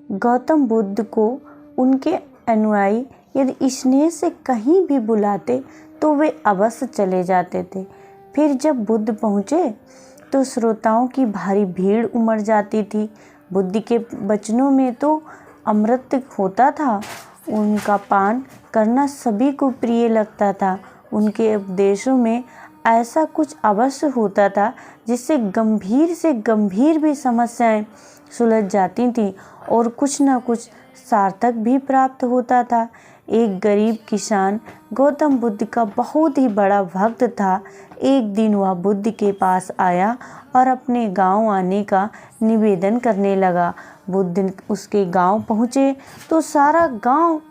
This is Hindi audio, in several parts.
गौतम बुद्ध को उनके अनुयायी यदि स्नेह से कहीं भी बुलाते तो वे अवश्य चले जाते थे। फिर जब बुद्ध पहुँचे तो श्रोताओं की भारी भीड़ उमड़ जाती थी। बुद्ध के वचनों में तो अमृत होता था, उनका पान करना सभी को प्रिय लगता था। उनके उपदेशों में ऐसा कुछ अवश्य होता था जिससे गंभीर से गंभीर भी समस्याएं सुलझ जाती थीं और कुछ न कुछ सार्थक भी प्राप्त होता था। एक गरीब किसान गौतम बुद्ध का बहुत ही बड़ा भक्त था। एक दिन वह बुद्ध के पास आया और अपने गांव आने का निवेदन करने लगा। बुद्ध उसके गांव पहुँचे तो सारा गांव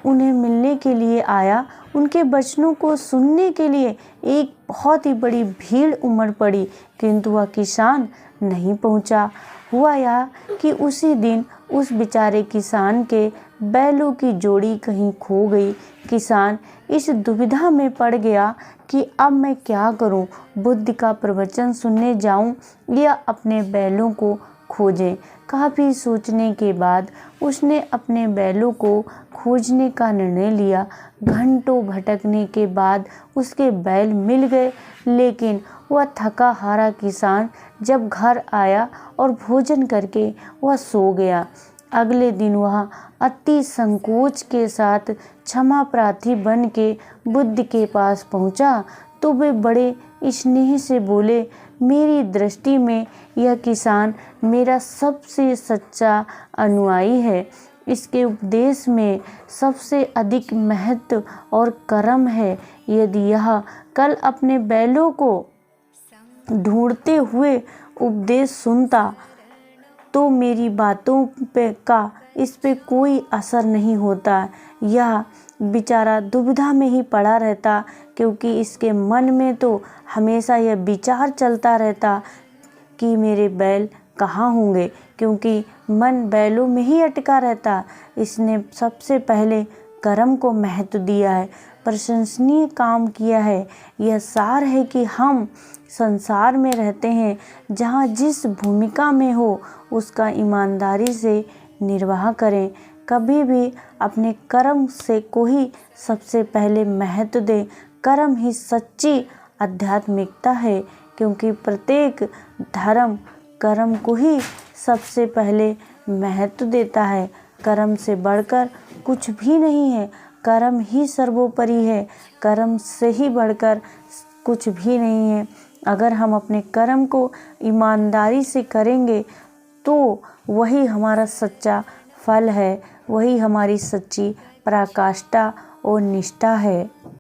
उन्हें मिलने के लिए आया। उनके वचनों को सुनने के लिए एक बहुत ही बड़ी भीड़ उमड़ पड़ी, किंतु वह किसान नहीं पहुंचा। हुआ यह कि उसी दिन उस बेचारे किसान के बैलों की जोड़ी कहीं खो गई। किसान इस दुविधा में पड़ गया कि अब मैं क्या करूं, बुद्ध का प्रवचन सुनने जाऊं या अपने बैलों को खोजें। काफ़ी सोचने के बाद उसने अपने बैलों को खोजने का निर्णय लिया। घंटों भटकने के बाद उसके बैल मिल गए, लेकिन वह थका हारा किसान जब घर आया और भोजन करके वह सो गया। अगले दिन वह अति संकोच के साथ क्षमा प्रार्थी बन के बुद्ध के पास पहुंचा तो वे बड़े स्नेह से बोले, मेरी दृष्टि में यह किसान मेरा सबसे सच्चा अनुयायी है। इसके उपदेश में सबसे अधिक महत्व और कर्म है। यदि यह कल अपने बैलों को ढूंढते हुए उपदेश सुनता तो मेरी बातों का इस पे कोई असर नहीं होता। यह बेचारा दुविधा में ही पड़ा रहता, क्योंकि इसके मन में तो हमेशा यह विचार चलता रहता कि मेरे बैल कहाँ होंगे, क्योंकि मन बैलों में ही अटका रहता। इसने सबसे पहले कर्म को महत्व दिया है, प्रशंसनीय काम किया है। यह सार है कि हम संसार में रहते हैं जहाँ जिस भूमिका में हो उसका ईमानदारी से निर्वाह करें। कभी भी अपने कर्म से कोई सबसे पहले महत्व दे। कर्म ही सच्ची आध्यात्मिकता है, क्योंकि प्रत्येक धर्म कर्म को ही सबसे पहले महत्व देता है। कर्म से बढ़कर कुछ भी नहीं है, कर्म ही सर्वोपरि है, कर्म से ही बढ़कर कुछ भी नहीं है। अगर हम अपने कर्म को ईमानदारी से करेंगे तो वही हमारा सच्चा फल है, वही हमारी सच्ची पराकाष्ठा और निष्ठा है।